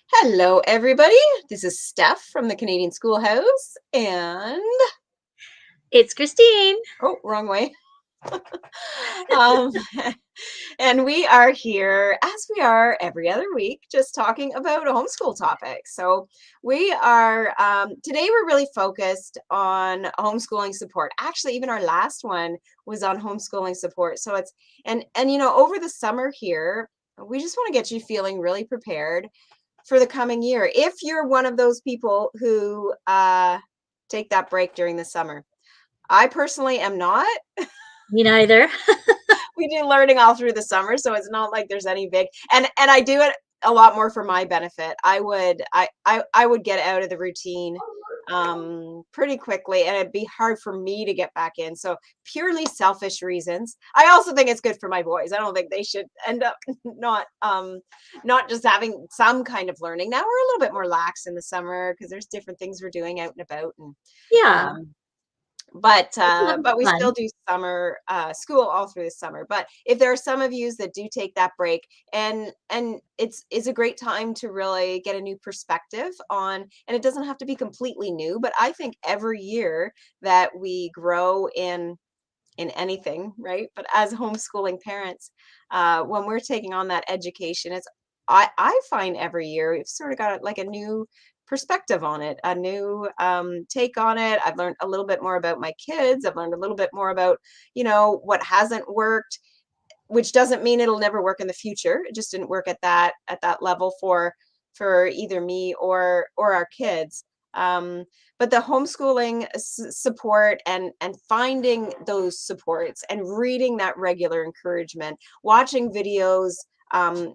Hello, everybody. This is Steph from the Canadian Schoolhouse, and It's Christine. oh, wrong way. um, and we are here, as we are every other week, just talking about a homeschool topic. So we are today. We're really focused on homeschooling support. Actually, even our last one was on homeschooling support. So it's and over the summer here, we just want to get you feeling really prepared for the coming year. If you're one of those people who take that break during the summer, I personally am not. Me neither. We do learning all through the summer, so it's not like there's any big and I do it a lot more for my benefit. I would get out of the routine pretty quickly, and it'd be hard for me to get back in. So purely selfish reasons. I also think it's good for my boys. I don't think they should end up not just having some kind of learning. Now we're a little bit more lax in the summer because there's different things we're doing out and about, and Yeah, um but we'll have we still fun. do summer school all through the summer. But if there are some of you that do take that break, and it's a great time to really get a new perspective on, and it doesn't have to be completely new, but I think every year that we grow in anything, right? But as homeschooling parents, when we're taking on that education, I find every year we've sort of got like a new perspective on it, a new take on it. I've learned a little bit more about my kids. I've learned a little bit more about, what hasn't worked, which doesn't mean it'll never work in the future. It just didn't work at that level for either me or our kids. But the homeschooling support and finding those supports and reading that regular encouragement, watching videos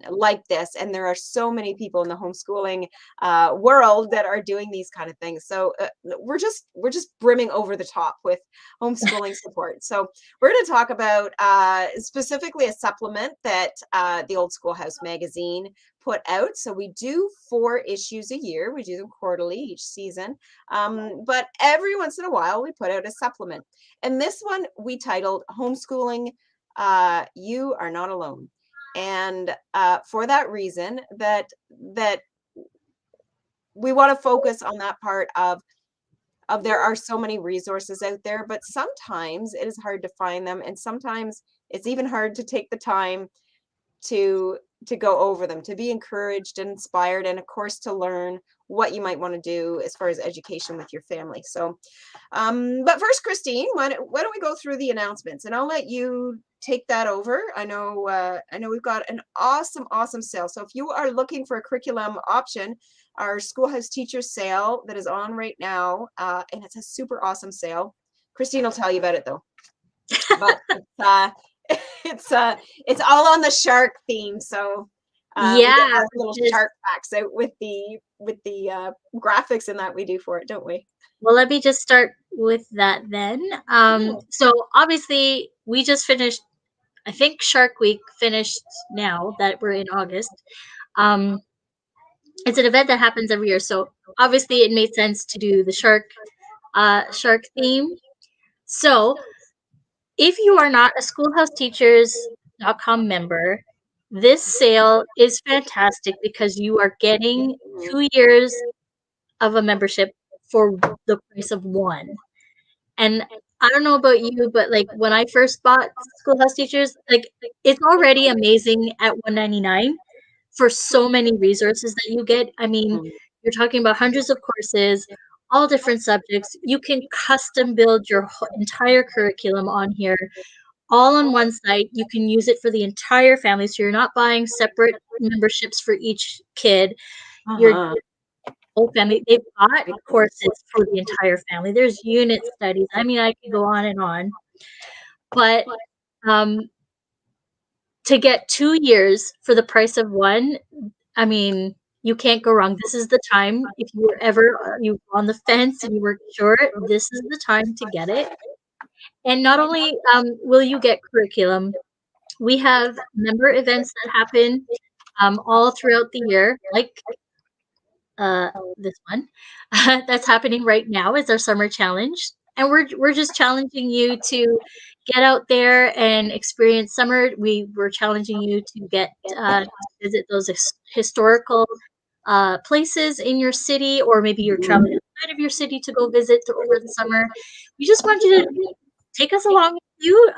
like this, and there are so many people in the homeschooling world that are doing these kind of things. So we're just brimming over the top with homeschooling support. So we're going to talk about specifically a supplement that the Old Schoolhouse Magazine put out. So we do 4 issues a year. We do them quarterly each season. But every once in a while, we put out a supplement. And this one we titled Homeschooling, You Are Not Alone. And for that reason, that we want to focus on that part of there are so many resources out there, but sometimes it is hard to find them, and sometimes it's even hard to take the time to go over them, to be encouraged and inspired, and of course to learn what you might want to do as far as education with your family. So but first, Christine, why don't we go through the announcements, and I'll let you take that over. I know we've got an awesome sale. So if you are looking for a curriculum option, our Schoolhouse Teacher sale that is on right now, and it's a super awesome sale. Christine will tell you about it though. But it's it's all on the shark theme. So we get Yeah, lots of little just shark facts out with the graphics in that we do for it, don't we? well, let me just start with that then. Oh. So obviously we just finished. I think Shark Week finished now that we're in August. Um, it's an event that happens every year, so obviously it made sense to do the shark theme. So if you are not a schoolhouseteachers.com member, this sale is fantastic because you are getting 2 years of a membership for the price of one. And I don't know about you, but like when I first bought Schoolhouse Teachers, like it's already amazing at 199 for so many resources that you get. I mean, Mhm. you're talking about hundreds of courses, all different subjects. You can custom build your entire curriculum on here all on one site. You can use it for the entire family, so you're not buying separate memberships for each kid. Your Uh-huh. whole family, they've got courses for the entire family. There's unit studies. I mean, I could go on and on. But um, to get 2 years for the price of one, I mean, you can't go wrong. This is the time. If you were ever you were on the fence and you weren't sure, this is the time to get it. And not only will you get curriculum, we have member events that happen all throughout the year, like this one that's happening right now is our summer challenge, and we're just challenging you to get out there and experience summer. We're challenging you to get to visit those historical places in your city, or maybe you're traveling outside of your city to go visit over the summer. We just want you to take us along with you.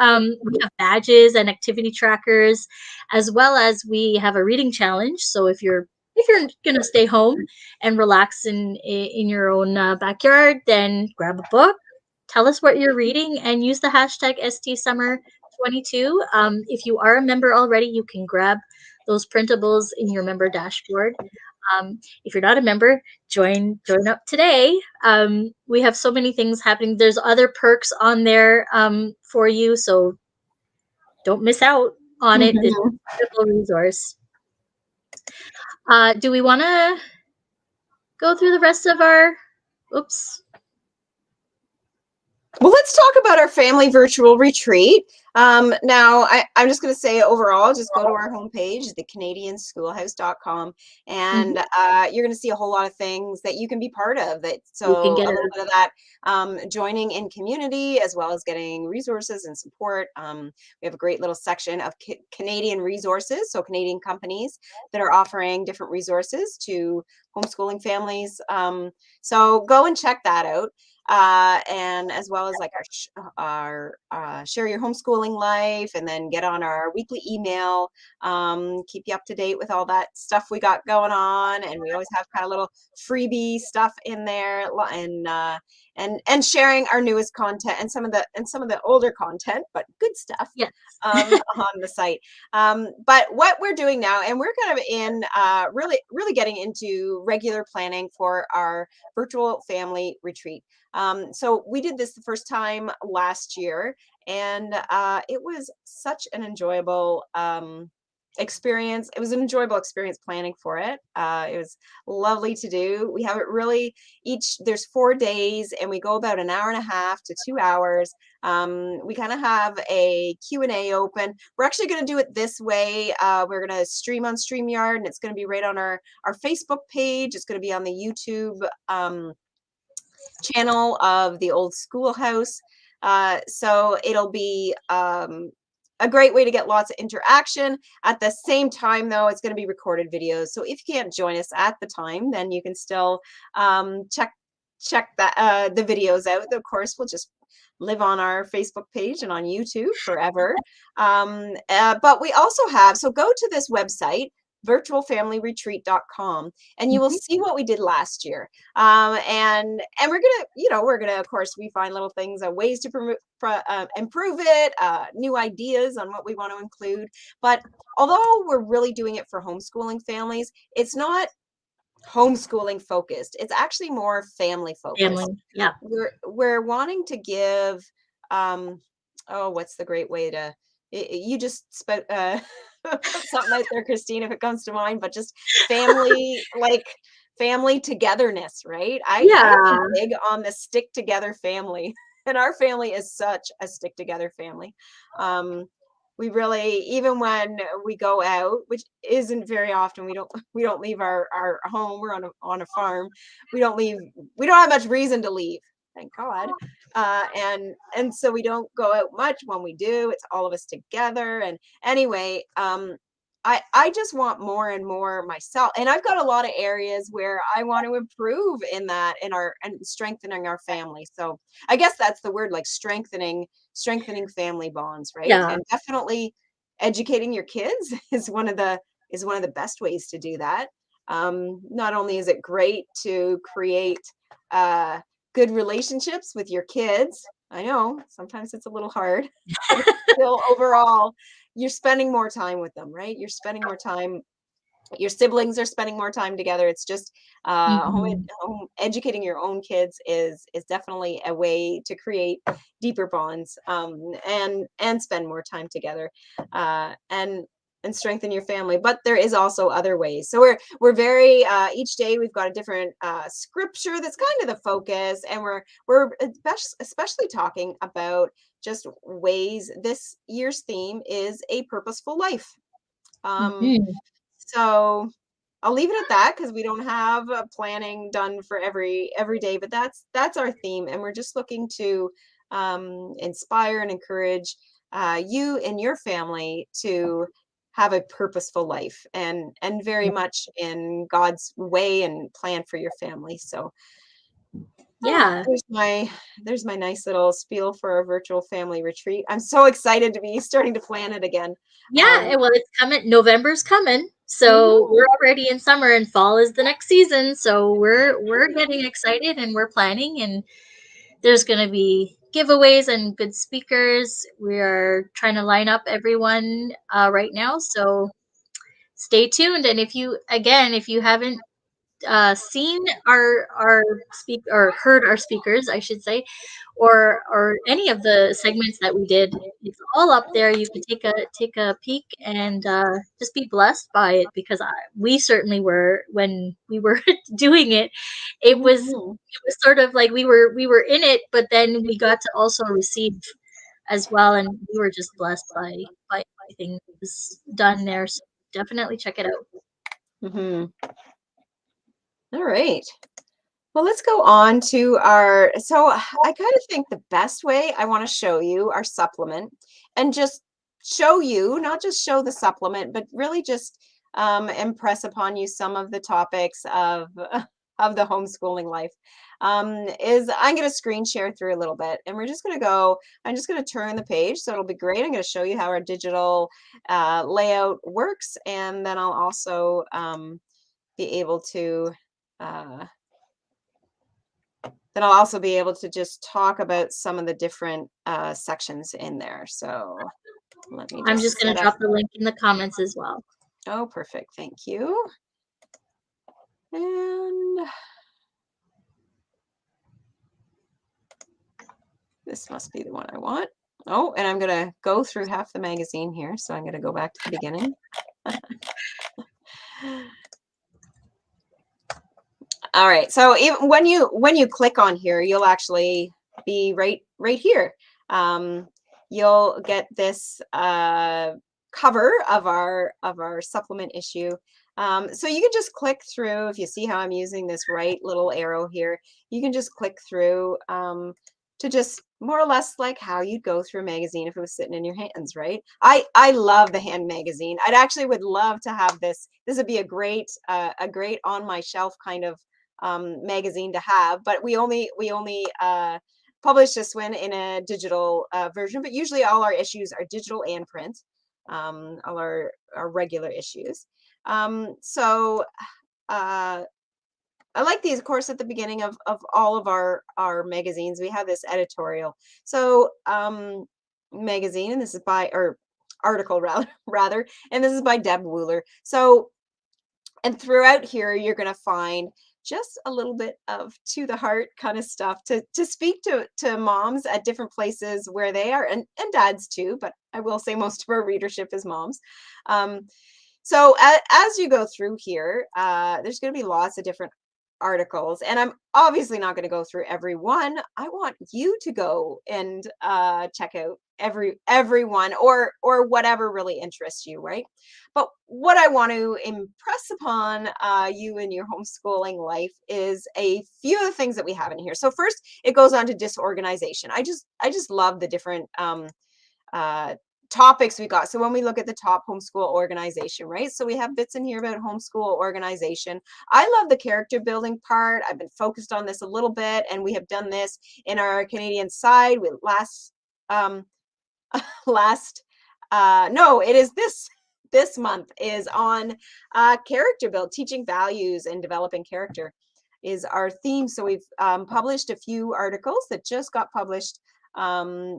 We have badges and activity trackers, as well as we have a reading challenge. So if you're gonna stay home and relax in your own backyard, then grab a book, tell us what you're reading, and use the hashtag STSummer22. If you are a member already, you can grab those printables in your member dashboard. If you're not a member, join up today. We have so many things happening. There's other perks on there for you, so don't miss out on it. It's Mhm. a wonderful resource. Do we want to go through the rest of our? Oops. Well, let's talk about our family virtual retreat. Now, I'm just going to say overall, just go to our homepage, thecanadianschoolhouse.com, Mhm. and you're going to see a whole lot of things that you can be part of. You can So get a a little bit of that joining in community, as well as getting resources and support. We have a great little section of Canadian resources, so Canadian companies that are offering different resources to homeschooling families. So go and check that out, and as well as like our share your homeschooling life, and then get on our weekly email, keep you up to date with all that stuff we got going on. And we always have kind of little freebie stuff in there, and sharing our newest content and some of the older content, but good stuff, Yes. on the site. But what we're doing now, and we're kind of in really getting into regular planning for our virtual family retreat. So we did this the first time last year, and it was such an enjoyable experience. It was an enjoyable experience planning for it. It was lovely to do. We have it really there's 4 days, and we go about an hour and a half to 2 hours. We kind of have a Q&A open. We're actually going to do it this way. We're going to stream on StreamYard, and it's going to be right on our Facebook page. It's going to be on the YouTube channel of the Old Schoolhouse. So it'll be a great way to get lots of interaction. At the same time, though, it's going to be recorded videos. So if you can't join us at the time, then you can still check the videos out. Of course, we'll just live on our Facebook page and on YouTube forever. But we also have, so go to this website, virtualfamilyretreat.com, and you will Mhm. see what we did last year. And we're gonna, of course, we find little things, ways to improve it, new ideas on what we want to include. But although we're really doing it for homeschooling families, it's not homeschooling focused. It's actually more family Family. focused. Yeah. We're wanting to give, oh, what's the great way to, you just spoke put something out there, Christine, if it comes to mind, but just family, like family togetherness, right? I'm Yeah. big on the stick together family, and our family is such a stick together family. We really, even when we go out, which isn't very often, we don't leave our home. We're on a farm. We don't have much reason to leave, thank God. And so we don't go out much. When we do, it's all of us together. And anyway, I just want more and more myself, and I've got a lot of areas where I want to improve in that, and strengthening our family. So I guess that's the word, like strengthening family bonds, right? Yeah. And definitely educating your kids is one of the best ways to do that. Not only is it great to create uh, good relationships with your kids, I know sometimes it's a little hard, but it's still overall you're spending more time with them, right? You're spending more time, your siblings are spending more time together. It's just Mhm. home educating your own kids is definitely a way to create deeper bonds, and spend more time together, and strengthen your family. But there is also other ways. So we're very, each day we've got a different scripture that's kind of the focus, and we're especially talking about just ways. This year's theme is a purposeful life. um Mhm. so I'll leave it at that, because we don't have a planning done for every day, but that's our theme, and we're just looking to inspire and encourage you and your family to have a purposeful life and very much in God's way and plan for your family. So Yeah. there's my nice little spiel for our virtual family retreat. I'm so excited to be starting to plan it again. Yeah, well, it's coming. November's coming, so Mhm. we're already in summer, and fall is the next season. So we're getting excited, and we're planning, and there's going to be giveaways and good speakers. We are trying to line up everyone right now, so stay tuned. And if you haven't seen our speak or heard our speakers, I should say, or any of the segments that we did, it's all up there. You can take a peek and just be blessed by it, because we certainly were when we were doing it. Mhm. It was sort of like we were in it, but then we got to also receive as well, and we were just blessed by everything that was done there. So definitely check it out. Mhm. All right. Well, let's go on to our. So, I kind of think the best way I want to show you our supplement and just show you, not just show the supplement, but really just impress upon you some of the topics of of the homeschooling life. Is I'm going to screen share through a little bit, and we're just going to go. I'm just going to turn the page, so it'll be great. I'm going to show you how our digital layout works, and then I'll also be able to. Uh, then I'll also be able to just talk about some of the different sections in there. So let me I'm just just going set to up. drop the link in the comments as well. Oh, perfect. Thank you. And this must be the one I want. Oh, and I'm going to go through half the magazine here. So I'm going to go back to the beginning. All right. So even when you click on here, you'll actually be right here. You'll get this cover of our supplement issue. So you can just click through. If you see how I'm using this right little arrow here, you can just click through to just more or less like how you'd go through a magazine if it was sitting in your hands, right? I love the hand magazine. I'd actually would love to have this. This would be a great on my shelf kind of magazine to have, but we only publish this one in a digital version. But usually all our issues are digital and print, all our regular issues. So uh, I like these, of course, at the beginning of all of our magazines. We have this editorial. So magazine, and this is by or article rather, and this is by Deb Wooler. So and throughout here, you're going to find just a little bit of to the heart kind of stuff to speak to moms at different places where they are, and dads too. But I will say most of our readership is moms. Um, so as you go through here, there's going to be lots of different articles, and I'm obviously not going to go through every one. I want you to go and check out every one or whatever really interests you, right? But what I want to impress upon you in your homeschooling life is a few of the things that we have in here. So first, it goes on to disorganization. I just love the different uh, topics we got. So when we look at the top homeschool organization, right? So we have bits in here about homeschool organization. I love the character building part. I've been focused on this a little bit, and we have done this in our Canadian side with um last no, it is this month is on character build, teaching values and developing character is our theme. So we've published a few articles that just got published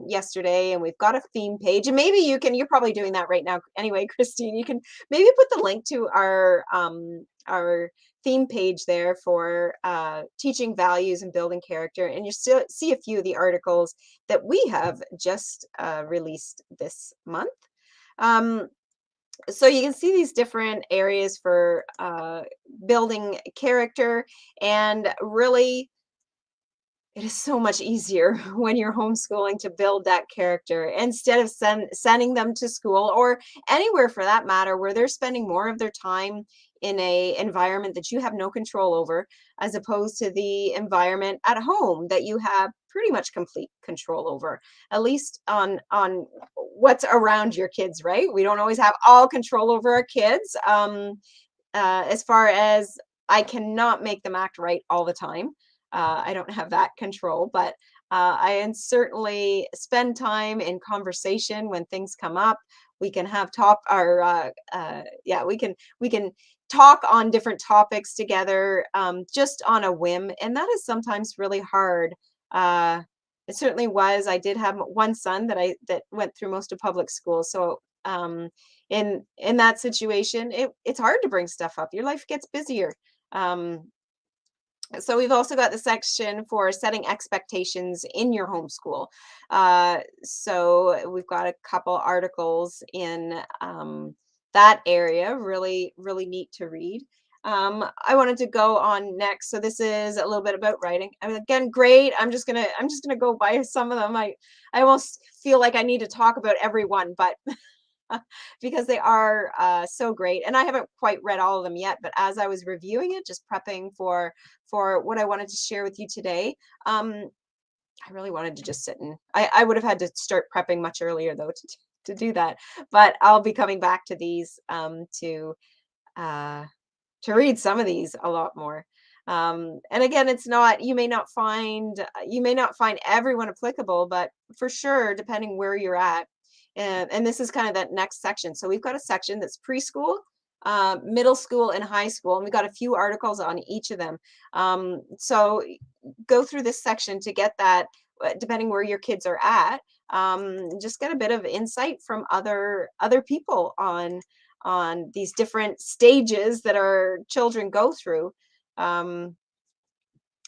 yesterday, and we've got a theme page. And maybe you're probably doing that right now anyway, Christine. You can maybe put the link to our theme page there for teaching values and building character, and you still see a few of the articles that we have just released this month. Um, so you can see these different areas for building character, and really it is so much easier when you're homeschooling to build that character instead of sending them to school or anywhere for that matter where they're spending more of their time in a environment that you have no control over as opposed to the environment at home that you have pretty much complete control over, at least on what's around your kids, right? We don't always have all control over our kids, as far as I cannot make them act right all the time. I don't have that control, but I can certainly spend time in conversation when things come up. We can have top our yeah, we can talk on different topics together, just on a whim, and that is sometimes really hard. Uh, it certainly was. I did have one son that went through most of public school, so in that situation, it's hard to bring stuff up. Your life gets busier. Um, so we've also got the section for setting expectations in your homeschool. So we've got a couple articles in that area, really, really neat to read. I wanted to go on next. So this is a little bit about writing. I mean, again, great. I'm just gonna go by some of them. I almost feel like I need to talk about every one, but because they are so great. And I haven't quite read all of them yet, but as I was reviewing it, just prepping for what I wanted to share with you today, I really wanted to just sit and I would have had to start prepping much earlier though to do that. But I'll be coming back to these uh, to read some of these a lot more. And again, it's not you may not find everyone applicable, but for sure, depending where you're at. And this is kind of that next section. So we've got a section that's preschool, middle school, and high school, and we got a few articles on each of them. So go through this section to get that, depending where your kids are at. Just get a bit of insight from other people on these different stages that our children go through. Um,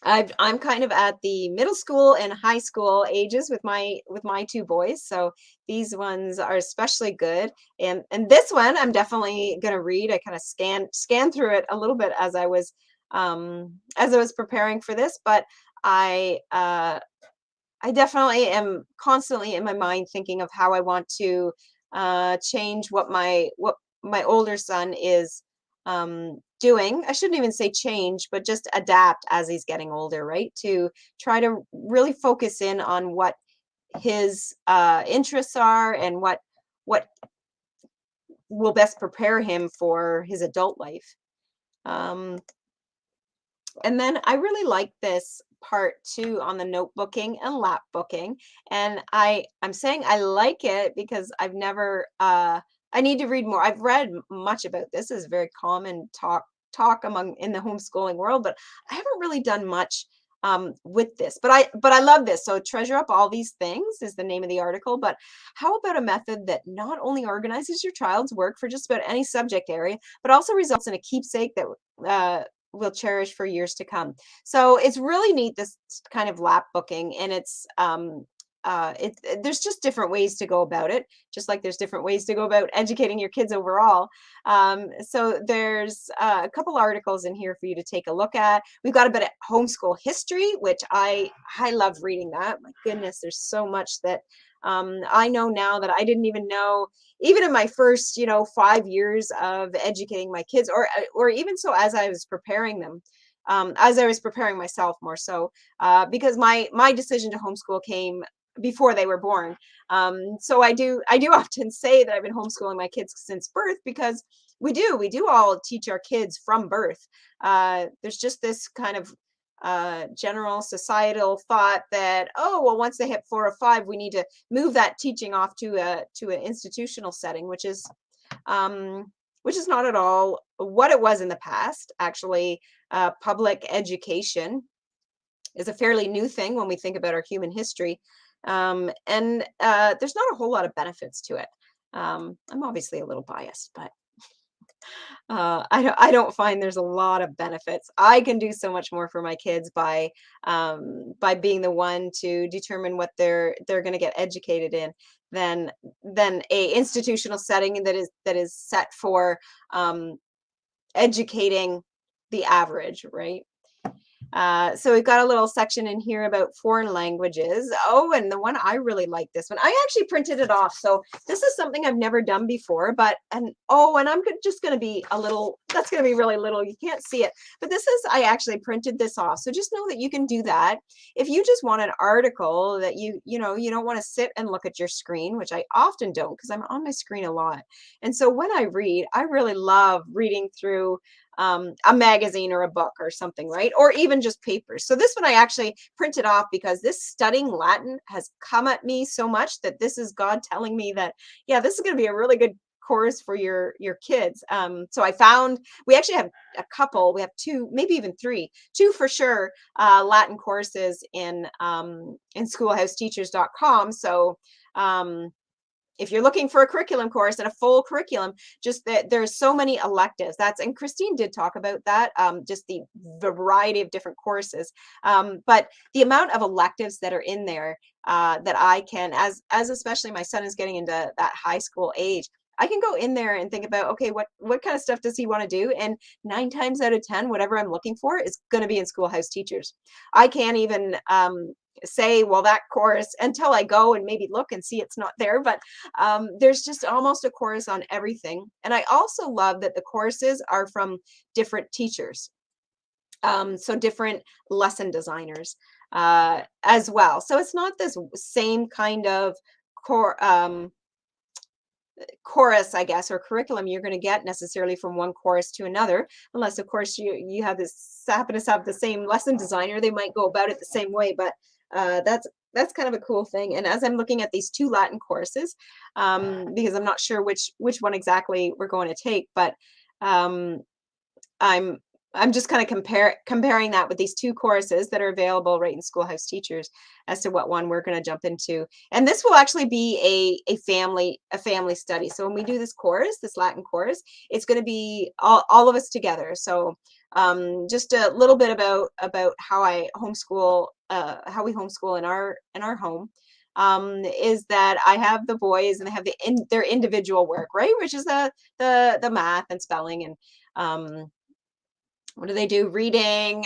I'm kind of at the middle school and high school ages with my two boys, so these ones are especially good. And this one I'm definitely gonna read. I kind of scan through it a little bit as I was preparing for this, but I uh, I definitely am constantly in my mind thinking of how I want to change what my older son is doing. I shouldn't even say change, but just adapt as he's getting older, right? To try to really focus in on what his interests are and what will best prepare him for his adult life. Um, and then I really like this part too on the notebooking and lap booking. And I'm saying I like it because I need to read more. I've read much about this. This is very common talk among in the homeschooling world, but I haven't really done much with this. But I love this. So treasure up all these things is the name of the article. But how about a method that not only organizes your child's work for just about any subject area, but also results in a keepsake that will cherish for years to come. So it's really neat, this kind of lap booking, and there's just different ways to go about it, just like there's different ways to go about educating your kids overall. So there's a couple articles in here for you to take a look at. We've got a bit of homeschool history, which I love reading that. My goodness, there's so much that I know now that I didn't even know, even in my first 5 years of educating my kids, or even so as I was preparing them, as I was preparing myself more so, because my decision to homeschool came before they were born. So I do often say that I've been homeschooling my kids since birth, because we do all teach our kids from birth. There's just this kind of general societal thought that, oh well, once they hit 4 or 5, we need to move that teaching off to an institutional setting, which is not at all what it was in the past. Actually, public education is a fairly new thing when we think about our human history, and there's not a whole lot of benefits to it. I'm obviously a little biased, but I don't find there's a lot of benefits. I can do so much more for my kids by being the one to determine what they're going to get educated in than a institutional setting that is set for educating the average, right? So we've got a little section in here about foreign languages. Oh, and the one I really like this one. I actually printed it off. So this is something I've never done before, but, and oh, and just going to be a little, that's going to be really little. You can't see it, but this is, I actually printed this off. So just know that you can do that. If you just want an article that you know, you don't want to sit and look at your screen, which I often don't because I'm on my screen a lot. And so when I read, I really love reading through a magazine or a book or something, right? Or even just papers. So this one I actually printed off because this studying Latin has come at me so much that this is God telling me that, yeah, this is going to be a really good course for your kids. So I found we actually have a couple. We have two, maybe even three, two for sure, Latin courses in schoolhouseteachers.com. So if you're looking for a curriculum course and a full curriculum, just that there's so many electives. And Christine did talk about that, just the variety of different courses. But the amount of electives that are in there that I can, as especially my son is getting into that high school age, I can go in there and think about, okay, what kind of stuff does he want to do? And 9 times out of 10, whatever I'm looking for is going to be in Schoolhouse Teachers. I can't even say, well, that course until I go and maybe look and see it's not there. But there's just almost a course on everything. And I also love that the courses are from different teachers. So different lesson designers as well. So it's not this same kind of core chorus, I guess, or curriculum you're going to get necessarily from one course to another, unless of course you have this happen to have the same lesson designer. They might go about it the same way, but that's kind of a cool thing. And as I'm looking at these two Latin courses, because I'm not sure which one exactly we're going to take, but um, I'm I'm just kind of comparing that with these two courses that are available right in Schoolhouse Teachers as to what one we're going to jump into. And this will actually be a family study. So when we do this course, this Latin course, it's going to be all of us together. So just a little bit about how I homeschool, how we homeschool in our home. Is that I have the boys and they have their individual work, right? Which is the math and spelling and what do they do? Reading,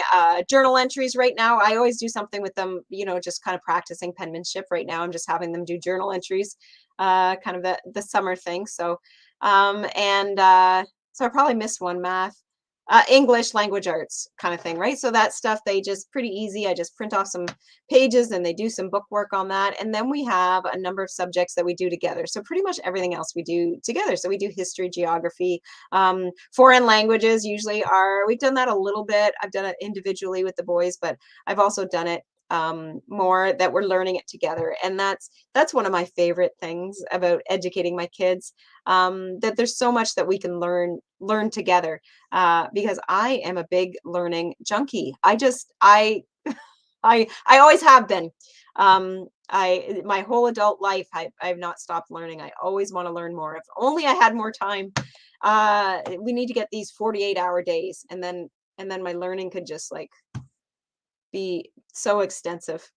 journal entries right now. I always do something with them, just kind of practicing penmanship. Right now, I'm just having them do journal entries, kind of the summer thing. So, so I probably missed one math, English, language arts kind of thing, right? So that stuff, they just pretty easy. I just print off some pages and they do some book work on that. And then we have a number of subjects that we do together. So pretty much everything else we do together. So we do history, geography, foreign languages usually we've done that a little bit. I've done it individually with the boys, but I've also done it more that we're learning it together. And that's one of my favorite things about educating my kids, that there's so much that we can learn together, because I am a big learning junkie. I always have been. My whole adult life, I've not stopped learning. I always want to learn more. If only I had more time. We need to get these 48-hour days, and then my learning could just like be so extensive.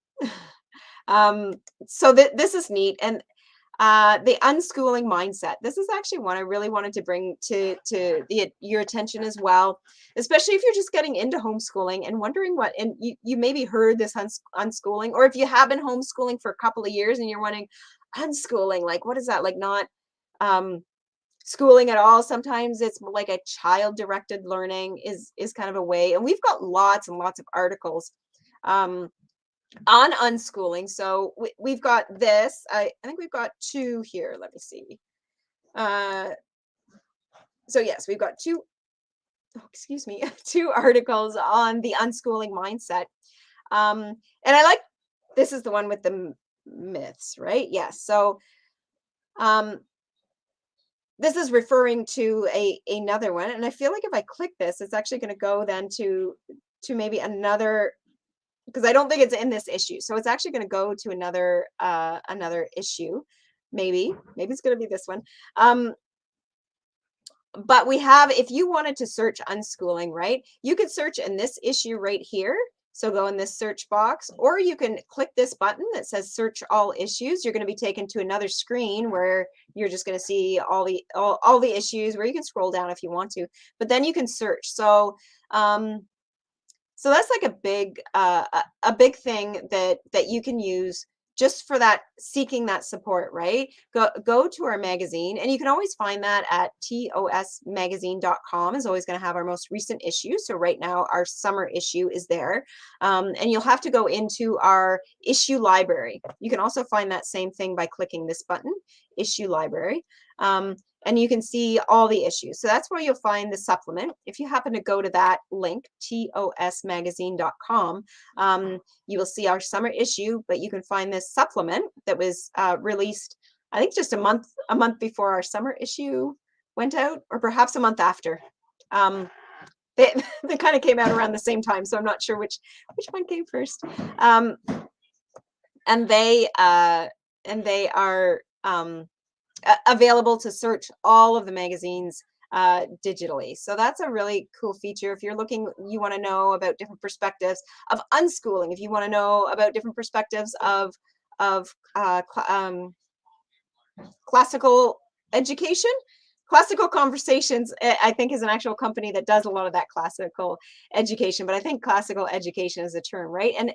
um, so this is neat. And the unschooling mindset. This is actually one I really wanted to bring to your attention as well, especially if you're just getting into homeschooling and wondering and you maybe heard this unschooling, or if you have been homeschooling for a couple of years and you're wondering, unschooling, like what is that? Like not um, schooling at all. Sometimes it's like a child directed learning is kind of a way, and we've got lots and lots of articles um, on unschooling. So we've got this. I think we've got two here. Let me see. Uh, so yes, we've got two. Oh, excuse me, two articles on the unschooling mindset. Um, and I like this is the one with the myths, right? Yes. So um, this is referring to another one, and I feel like if I click this, it's actually going to go then to maybe another, because I don't think it's in this issue. So it's actually going to go to another issue. Maybe it's going to be this one. But we have, if you wanted to search unschooling, right? You could search in this issue right here. So go in this search box, or you can click this button that says search all issues. You're going to be taken to another screen where you're just going to see all the issues, where you can scroll down if you want to, but then you can search. So So that's like a big thing that you can use just for that, seeking that support, right? Go to our magazine, and you can always find that at tosmagazine.com is always going to have our most recent issue. So right now our summer issue is there. And you'll have to go into our issue library. You can also find that same thing by clicking this button, issue library. And you can see all the issues. So that's where you'll find the supplement. If you happen to go to that link, tosmagazine.com, you will see our summer issue, but you can find this supplement that was released, I think just a month before our summer issue went out, or perhaps a month after. They, they kind of came out around the same time, so I'm not sure which one came first. And they are available to search all of the magazines digitally. So that's a really cool feature. If you're looking, you want to know about different perspectives of unschooling, if you want to know about different perspectives of classical education. Classical Conversations, I think, is an actual company that does a lot of that classical education, but I think classical education is a term, right? And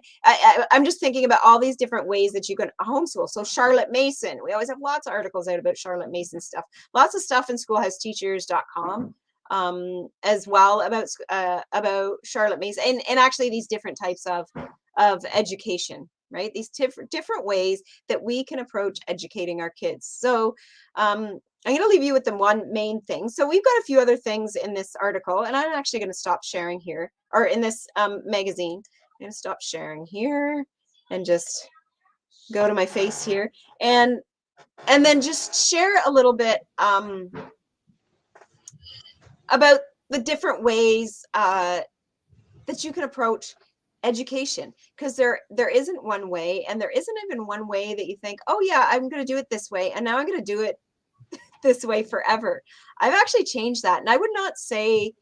I'm just thinking about all these different ways that you can homeschool. So Charlotte Mason, we always have lots of articles out about Charlotte Mason stuff, lots of stuff in schoolhouseteachers.com as well about Charlotte Mason, and actually these different types of education, right? These different ways that we can approach educating our kids. So I'm going to leave you with the one main thing. So we've got a few other things in this article, and I'm actually going to stop sharing here, or in this magazine. I'm going to stop sharing here and just go to my face here, and then just share a little bit about the different ways that you can approach education, because there isn't one way, and there isn't even one way that you think, oh yeah, I'm going to do it this way, and now I'm going to do it this way forever. I've actually changed that, and I would not say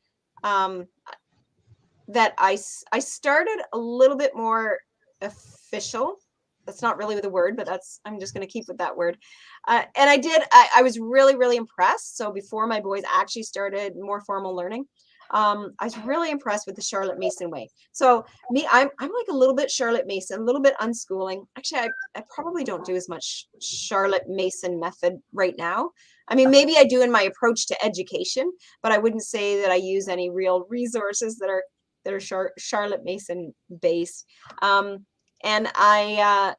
that I started a little bit more official. That's not really the word, but I'm just going to keep with that word. And I was really impressed. So before my boys actually started more formal learning, I was really impressed with the Charlotte Mason way. So I'm like a little bit Charlotte Mason, a little bit unschooling. Actually, I probably don't do as much Charlotte Mason method right now. I mean, maybe I do in my approach to education, but I wouldn't say that I use any real resources that are Charlotte Mason based. And I've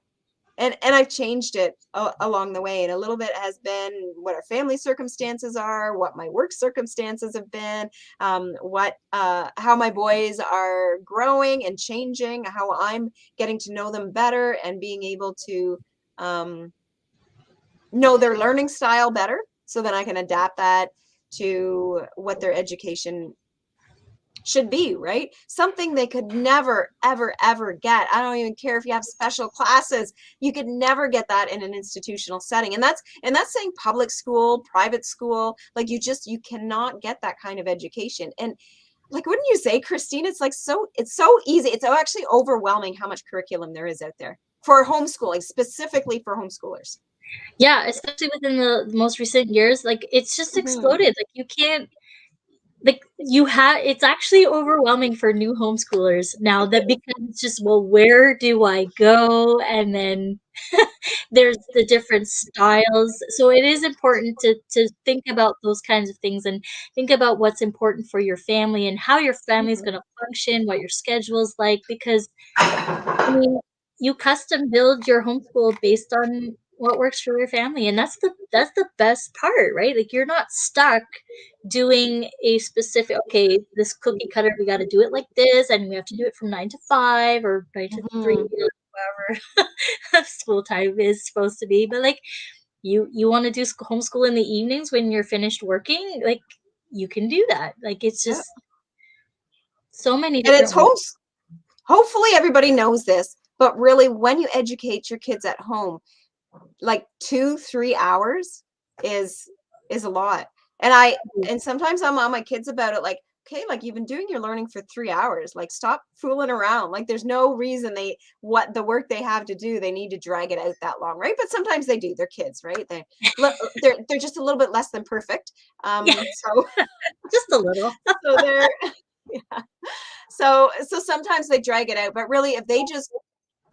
changed it along the way, and a little bit has been what our family circumstances are, what my work circumstances have been, how my boys are growing and changing, how I'm getting to know them better and being able to know their learning style better, so that I can adapt that to what their education should be, right? Something they could never, ever get. I don't even care if you have special classes. You could never get that in an institutional setting. And that's saying public school, private school, like you cannot get that kind of education. And like, wouldn't you say, Christine, it's so easy. It's actually overwhelming how much curriculum there is out there for homeschooling, specifically for homeschoolers. Yeah, especially within the most recent years, like it's just exploded. Like you can't, like it's actually overwhelming for new homeschoolers now, that becomes just, well, where do I go? And then there's the different styles. So it is important to think about those kinds of things, and think about what's important for your family and how your family is going to function, what your schedule is like, because I mean, you custom build your homeschool based on what works for your family, and that's the best part, right? Like you're not stuck doing a specific, okay, this cookie cutter, we got to do it like this, and we have to do it from 9 to 5 or 9 to 3, whatever school time is supposed to be. But like you want to do homeschool in the evenings when you're finished working, like you can do that. Like it's just so many And it's different ways. hopefully everybody knows this, but really, when you educate your kids at home, like 2-3 hours is a lot. And sometimes I'm on my kids about it, like, okay, like you've been doing your learning for 3 hours, like stop fooling around. Like there's no reason what the work they have to do, they need to drag it out that long, right? But sometimes they do. They're kids, right? They're just a little bit less than perfect. Yeah, So just a little. so they're yeah. So sometimes they drag it out, but really if they just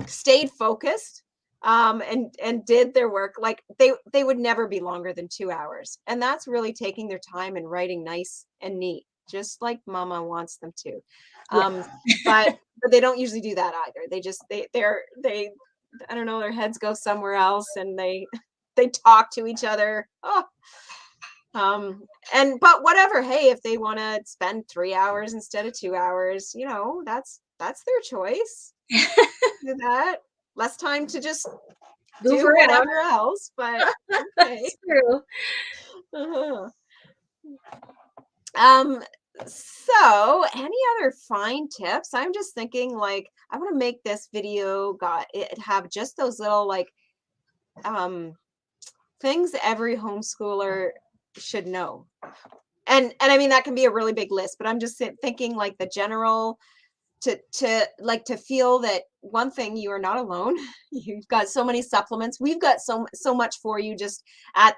stayed focused and did their work, like they would never be longer than 2 hours. And that's really taking their time and writing nice and neat, just like mama wants them to. Um, Yes. but they don't usually do that either. They I don't know, their heads go somewhere else and they talk to each other. Oh, and but whatever, hey, if they want to spend 3 hours instead of 2 hours, that's their choice. Do that. Less time to just Move do around. whatever else, but okay. That's true. Uh-huh. Um, so any other fine tips? I'm just thinking like I want to make this video got it have just those little like um things every homeschooler should know. And I mean that can be a really big list, but I'm just thinking like the general to like to feel that one thing, you are not alone. You've got so many supplements. We've got so much for you just at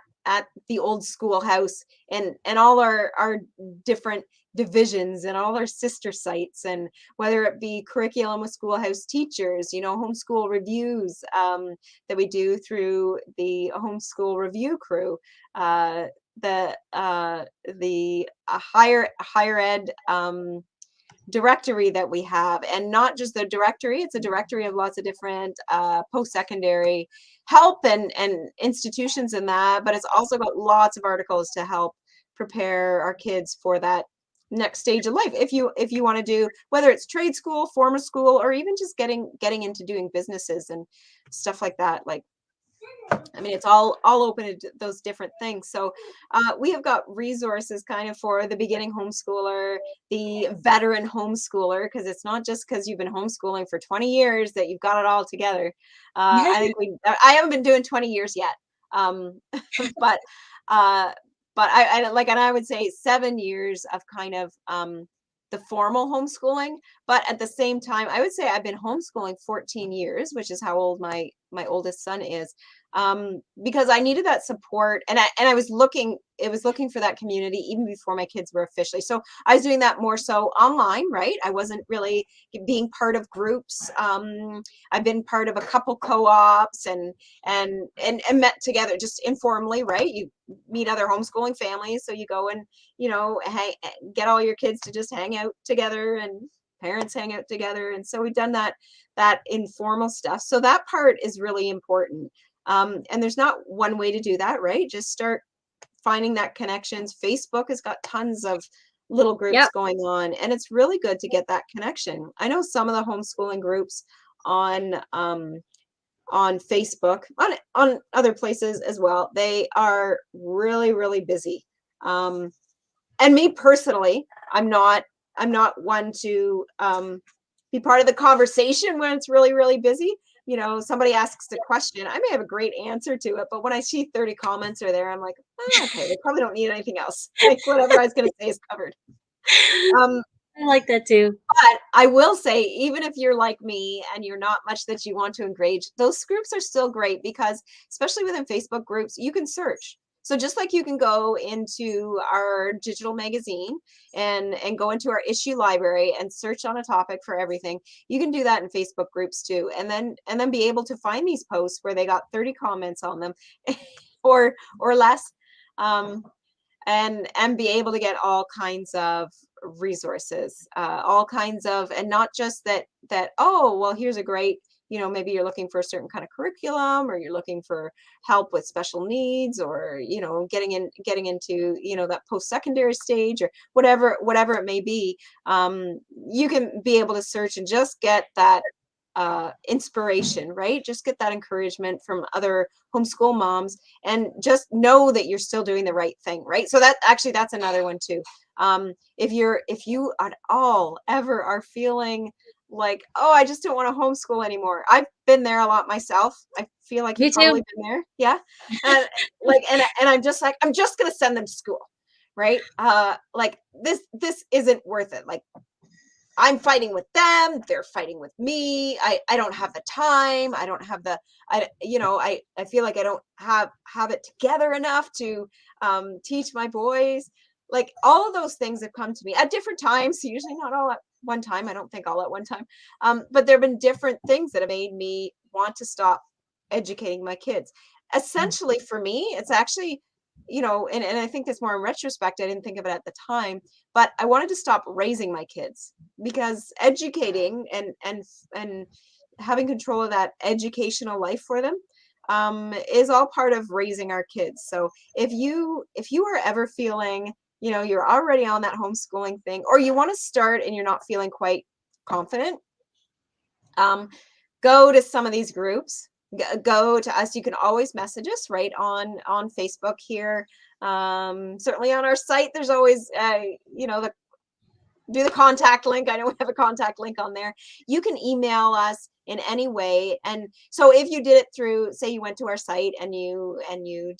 the Old Schoolhouse and all our different divisions and all our sister sites, and whether it be curriculum with schoolhouse teachers, homeschool reviews that we do through the homeschool review crew, the higher ed directory that we have, and not just the directory, it's a directory of lots of different post-secondary help and institutions in that, but it's also got lots of articles to help prepare our kids for that next stage of life, if you want to do, whether it's trade school, formal school, or even just getting into doing businesses and stuff like that. Like, I mean, it's all open to those different things. So we have got resources kind of for the beginning homeschooler, the veteran homeschooler, because it's not just because you've been homeschooling for 20 years that you've got it all together. I haven't been doing 20 years yet. Um, but uh, but I like, and I would say 7 years of kind of the formal homeschooling. But at the same time, I would say I've been homeschooling 14 years, which is how old my oldest son is, because I needed that support, and I was looking for that community even before my kids were officially. So I was doing that more so online, right? I wasn't really being part of groups. I've been part of a couple co-ops and met together just informally, right? You meet other homeschooling families, so you go and get all your kids to just hang out together, and parents hang out together, and so we've done that informal stuff. So that part is really important. And there's not one way to do that, right? Just start finding that connections. Facebook has got tons of little groups Yep. going on, and it's really good to get that connection. I know some of the homeschooling groups on Facebook, on other places as well. They are really, really busy. And me personally, I'm not one to be part of the conversation when it's really, really busy. Somebody asks a question, I may have a great answer to it, but when I see 30 comments are there, I'm like, oh, okay, they probably don't need anything else. Like, whatever I was going to say is covered. Um, I like that too. but I will say, even if you're like me and you're not much that you want to engage, those groups are still great because, especially within Facebook groups, you can search. So just like you can go into our digital magazine and go into our issue library and search on a topic for everything, you can do that in Facebook groups too. And then be able to find these posts where they got 30 comments on them or less. And be able to get all kinds of resources, all kinds of, and not just that, oh, well, here's a great, maybe you're looking for a certain kind of curriculum, or you're looking for help with special needs, or getting into that post-secondary stage, or whatever it may be. You can be able to search and just get that inspiration, right? Just get that encouragement from other homeschool moms, and just know that you're still doing the right thing, right? So that's another one too. If you at all ever are feeling like, oh, I just don't want to homeschool anymore. I've been there a lot myself. I feel like Me you've too. probably been there. Yeah. And I'm just like, I'm just going to send them to school. Right. Like this isn't worth it. Like, I'm fighting with them, they're fighting with me. I don't have the time. I don't have I feel like I don't have it together enough to teach my boys. like all of those things have come to me at different times, usually not all at one time. I don't think all at one time. But there have been different things that have made me want to stop educating my kids. Mm. Essentially, for me, it's actually, and I think this more in retrospect, I didn't think of it at the time, but I wanted to stop raising my kids because educating and having control of that educational life for them is all part of raising our kids. So if you are ever feeling, you're already on that homeschooling thing, or you want to start and you're not feeling quite confident, um, go to some of these groups. Go to us. You can always message us right on Facebook here. Certainly on our site, there's always the do the contact link. I know we have a contact link on there. You can email us in any way. And so if you did it through, say you went to our site and you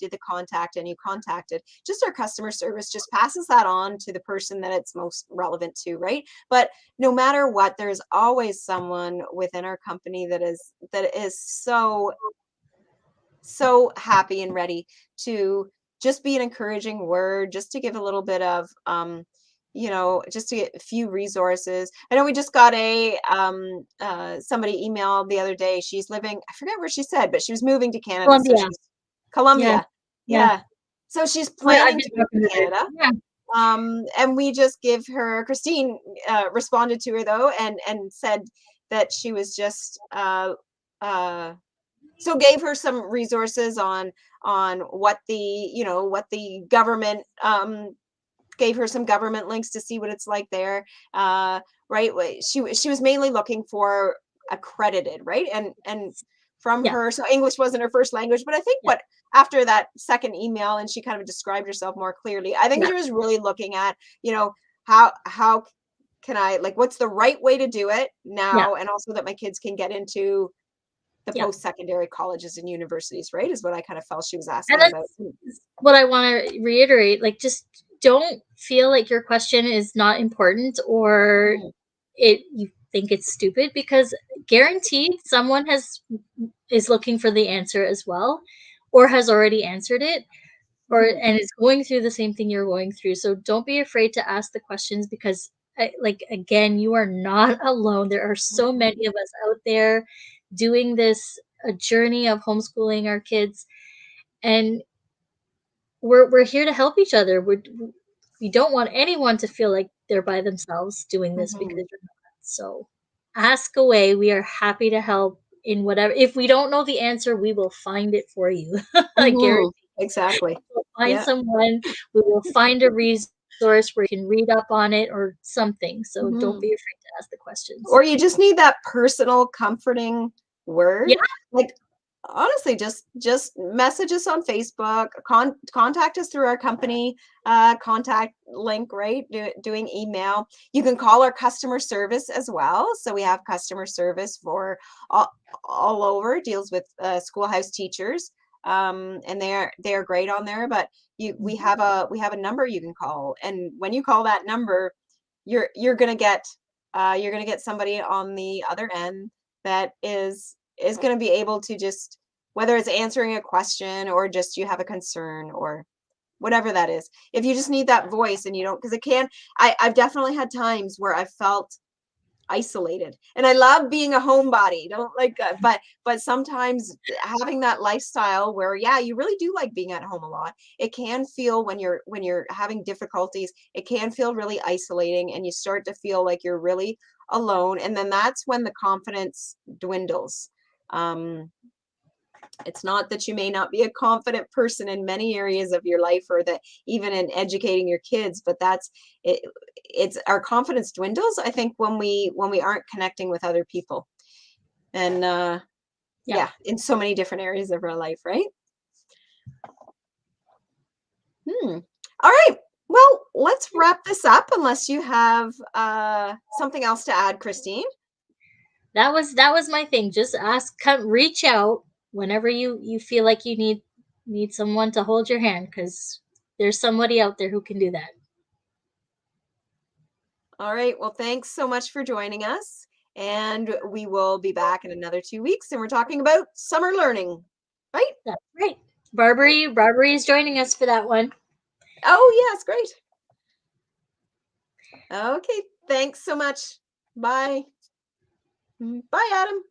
did the contact and you contacted, just our customer service just passes that on to the person that it's most relevant to, right? But no matter what, there's always someone within our company that is so happy and ready to just be an encouraging word, just to give a little bit of just to get a few resources. I know we just got somebody emailed the other day. She's living, I forget where she said, but she was moving to Canada. So Columbia. she's Yeah. Columbia. Yeah. Yeah. So she's Yeah, I've planning been to move talking to to her. Canada. Yeah. And we just give her, Christine responded to her though, and said that she was just so gave her some resources on what the government gave her some government links to see what it's like there. Right, she was mainly looking for accredited, right, and from Yeah. her, so English wasn't her first language, but I think Yeah. what after that second email and she kind of described herself more clearly, I think Yeah. she was really looking at, how can I, like, what's the right way to do it Yeah. now, and also that my kids can get into the Yeah. post-secondary colleges and universities, right, is what I kind of felt she was And asking about. that's what I want to reiterate. Like, just don't feel like your question is not important or Mm, you think it's stupid, because guaranteed someone is looking for the answer as well, or has already answered it, or mhm, and is going through the same thing you're going through. So don't be afraid to ask the questions, because like, again, you are not alone. There are so mhm, many of us out there doing this a journey of homeschooling our kids, and we're here to help each other. We don't want anyone to feel like they're by themselves doing this, because mhm, you're not. So ask away. We are happy to help in whatever. If we don't know the answer, we will find it for you. I guarantee. mhm. Exactly. We'll find Yeah. someone. We will find a resource where you can read up on it or something. So don't Mhm. be afraid to ask the questions. Or you just need that personal comforting word. Yeah, Like, honestly, just message us on Facebook, contact us through our company contact link, right? Doing email. You can call our customer service as well. So we have customer service for all, all over, deals with schoolhouse teachers. And they're great on there, but we have a number you can call. And when you call that number, you're gonna get somebody on the other end that is going to be able to just, whether it's answering a question or just you have a concern or whatever that is. If you just need that voice and you don't, because I've definitely had times where I felt isolated, and I love being a homebody, don't like but sometimes having that lifestyle where, yeah, you really do like being at home a lot, it can feel, when you're having difficulties, it can feel really isolating, and you start to feel like you're really alone, and then that's when the confidence dwindles. um it's not that you may not be a confident person in many areas of your life, or that even in educating your kids, but that's it. It's our confidence dwindles, I think, when we aren't connecting with other people. And yeah. yeah, in so many different areas of our life, right? Hmm. All right. Well, let's wrap this up unless you have something else to add, Christine. That was my thing. Just ask, come, reach out whenever you feel like you need someone to hold your hand, because there's somebody out there who can do that. All right. Well, thanks so much for joining us. And we will be back in another 2 weeks, and we're talking about summer learning, right? That's right. Barbary is joining us for that one. Oh, yes, great. Okay, thanks so much. Bye. Bye, Adam.